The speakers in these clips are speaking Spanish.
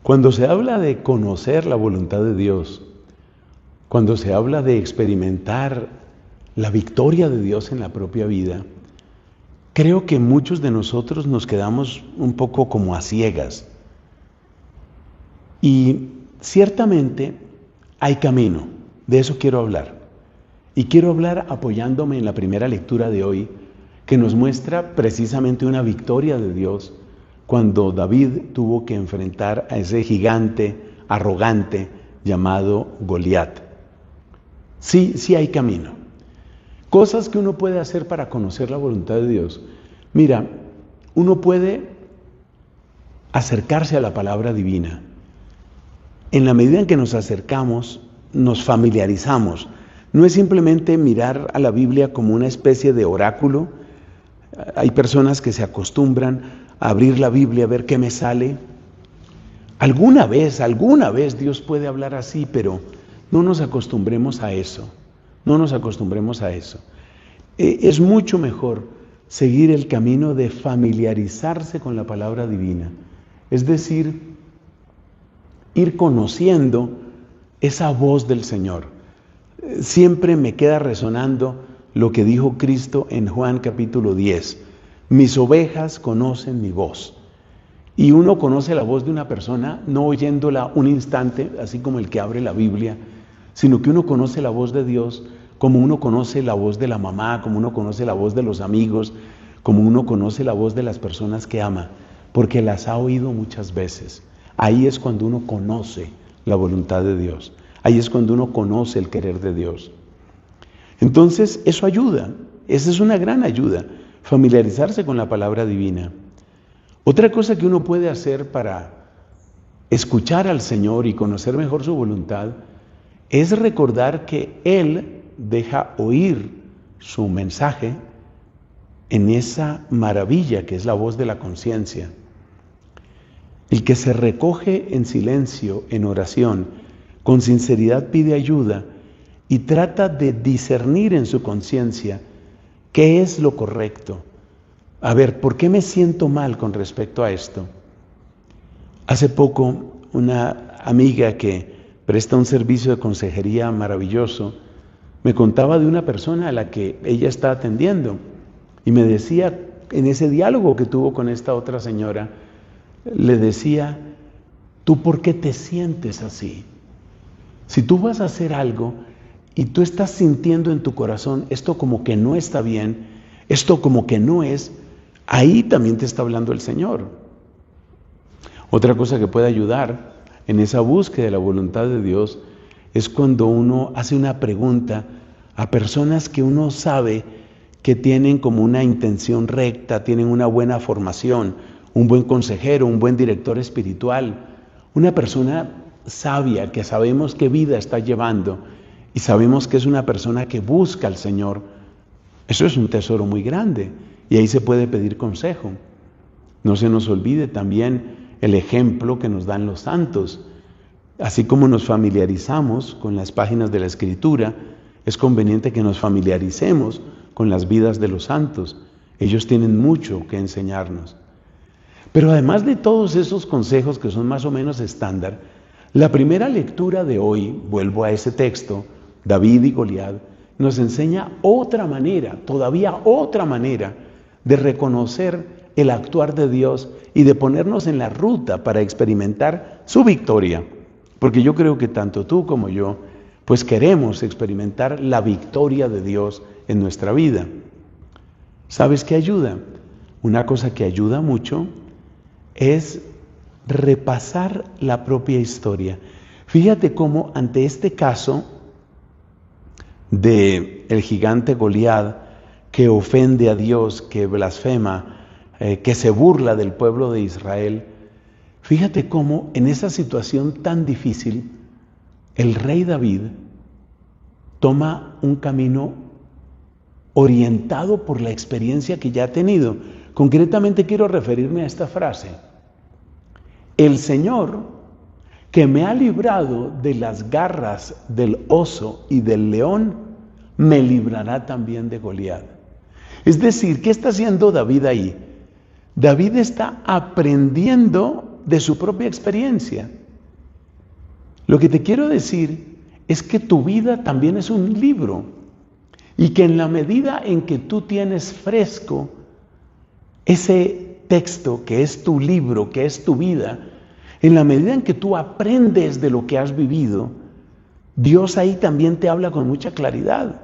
Cuando se habla de conocer la voluntad de Dios, cuando se habla de experimentar la victoria de Dios en la propia vida, creo que muchos de nosotros nos quedamos un poco como a ciegas. Y ciertamente hay camino, de eso quiero hablar. Y quiero hablar apoyándome en la primera lectura de hoy, que nos muestra precisamente una victoria de Dios cuando David tuvo que enfrentar a ese gigante arrogante llamado Goliat. Sí hay camino. Cosas que uno puede hacer para conocer la voluntad de Dios. Mira, uno puede acercarse a la palabra divina. En la medida en que nos acercamos, nos familiarizamos. No es simplemente mirar a la Biblia como una especie de oráculo. Hay personas que se acostumbran a abrir la Biblia a ver qué me sale. Alguna vez Dios puede hablar así, pero no nos acostumbremos a eso. No nos acostumbremos a eso. Es mucho mejor seguir el camino de familiarizarse con la palabra divina. Es decir, ir conociendo esa voz del Señor. Siempre me queda resonando lo que dijo Cristo en Juan capítulo 10. Mis ovejas conocen mi voz. Y uno conoce la voz de una persona no oyéndola un instante, así como el que abre la Biblia, sino que uno conoce la voz de Dios como uno conoce la voz de la mamá, como uno conoce la voz de los amigos, como uno conoce la voz de las personas que ama, porque las ha oído muchas veces. Ahí es cuando uno conoce la voluntad de Dios. Ahí es cuando uno conoce el querer de Dios. Entonces, eso ayuda. Esa es una gran ayuda, familiarizarse con la palabra divina. Otra cosa que uno puede hacer para escuchar al Señor y conocer mejor su voluntad es recordar que Él deja oír su mensaje en esa maravilla que es la voz de la conciencia. El que se recoge en silencio, en oración, con sinceridad pide ayuda y trata de discernir en su conciencia qué es lo correcto. A ver, ¿por qué me siento mal con respecto a esto? Hace poco, una amiga que presta un servicio de consejería maravilloso me contaba de una persona a la que ella está atendiendo y me decía, en ese diálogo que tuvo con esta otra señora, le decía, ¿tú por qué te sientes así? Si tú vas a hacer algo y tú estás sintiendo en tu corazón esto como que no está bien, esto como que no es, ahí también te está hablando el Señor. Otra cosa que puede ayudar en esa búsqueda de la voluntad de Dios es cuando uno hace una pregunta a personas que uno sabe que tienen como una intención recta, tienen una buena formación, un buen consejero, un buen director espiritual, una persona sabia que sabemos qué vida está llevando y sabemos que es una persona que busca al Señor. Eso es un tesoro muy grande y ahí se puede pedir consejo. No se nos olvide también el ejemplo que nos dan los santos. Así como nos familiarizamos con las páginas de la Escritura, es conveniente que nos familiaricemos con las vidas de los santos. Ellos tienen mucho que enseñarnos. Pero además de todos esos consejos que son más o menos estándar, la primera lectura de hoy, vuelvo a ese texto, David y Goliat, nos enseña otra manera, todavía otra manera de reconocer el actuar de Dios y de ponernos en la ruta para experimentar su victoria. Porque yo creo que tanto tú como yo, pues queremos experimentar la victoria de Dios en nuestra vida. ¿Sabes qué ayuda? Una cosa que ayuda mucho es repasar la propia historia. Fíjate cómo ante este caso de el gigante Goliat que ofende a Dios, que blasfema, que se burla del pueblo de Israel, fíjate cómo en esa situación tan difícil el rey David toma un camino orientado por la experiencia que ya ha tenido. Concretamente quiero referirme a esta frase: el Señor que me ha librado de las garras del oso y del león, me librará también de Goliat. Es decir, ¿qué está haciendo David ahí? David está aprendiendo de su propia experiencia. Lo que te quiero decir es que tu vida también es un libro y que en la medida en que tú tienes fresco ese texto que es tu libro, que es tu vida, en la medida en que tú aprendes de lo que has vivido, Dios ahí también te habla con mucha claridad.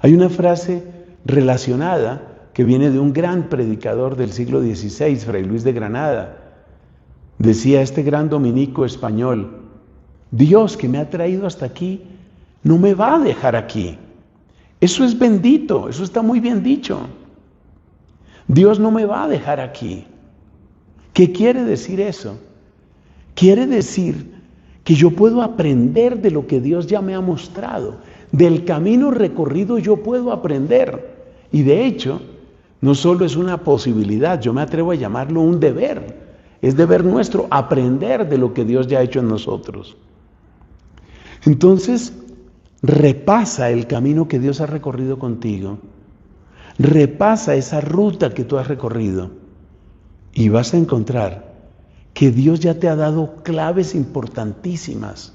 Hay una frase relacionada que viene de un gran predicador del siglo XVI, Fray Luis de Granada. Decía este gran dominico español: Dios que me ha traído hasta aquí no me va a dejar aquí. Eso es bendito, eso está muy bien dicho. Dios no me va a dejar aquí. ¿Qué quiere decir eso? Quiere decir que yo puedo aprender de lo que Dios ya me ha mostrado. Del camino recorrido yo puedo aprender. Y de hecho, no solo es una posibilidad, yo me atrevo a llamarlo un deber. Es deber nuestro aprender de lo que Dios ya ha hecho en nosotros. Entonces, repasa el camino que Dios ha recorrido contigo. Repasa esa ruta que tú has recorrido y vas a encontrar que Dios ya te ha dado claves importantísimas.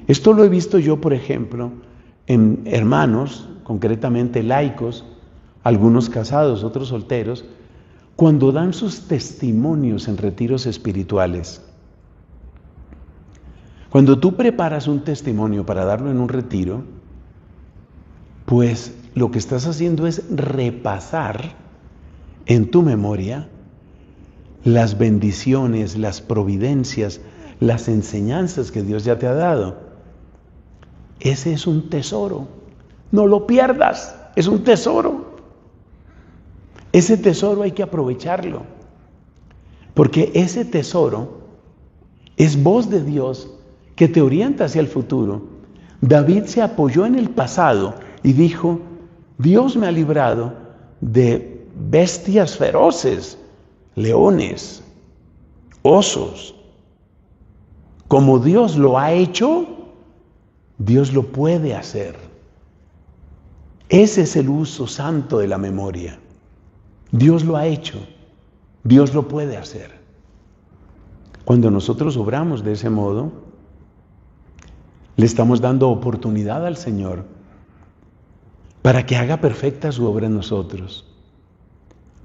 Esto lo he visto yo, por ejemplo, en hermanos, concretamente laicos, algunos casados, otros solteros, cuando dan sus testimonios en retiros espirituales. Cuando tú preparas un testimonio para darlo en un retiro, pues lo que estás haciendo es repasar en tu memoria las bendiciones, las providencias, las enseñanzas que Dios ya te ha dado. Ese es un tesoro. No lo pierdas, es un tesoro. Ese tesoro hay que aprovecharlo, porque ese tesoro es voz de Dios que te orienta hacia el futuro. David se apoyó en el pasado y dijo: Dios me ha librado de bestias feroces, leones, osos. Como Dios lo ha hecho, Dios lo puede hacer. Ese es el uso santo de la memoria. Dios lo ha hecho, Dios lo puede hacer. Cuando nosotros obramos de ese modo, le estamos dando oportunidad al Señor para que haga perfecta su obra en nosotros,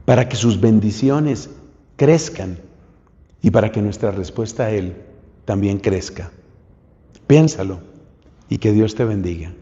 para que sus bendiciones crezcan y para que nuestra respuesta a Él también crezca. Piénsalo y que Dios te bendiga.